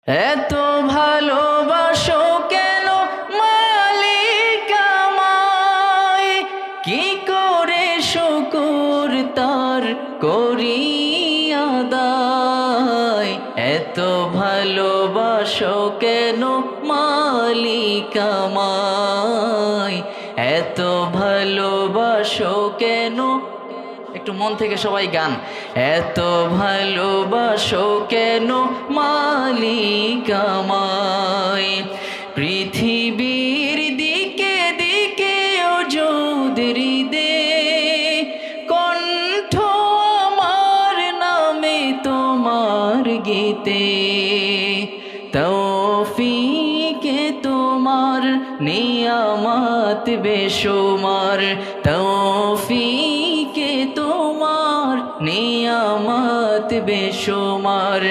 এত ভালোবাসো কেন মালিক আমায়, কি করে শুকর তার করি আদায়। এত ভালোবাসো কেন মালিক আমায়, এত ভালোবাসো কেন। একটু মন থেকে সবাই গান। এত ভালোবাসো কেন মালিক আমায়, পৃথিবীর দিকে দিকে ওজুদ হৃদে কণ্ঠ আমার নামে তোমার গীতে। তৌফিকে তোমার নিয়ামত বেশুমার, তৌফিকে তোমার নিয়ামত বেশুমার,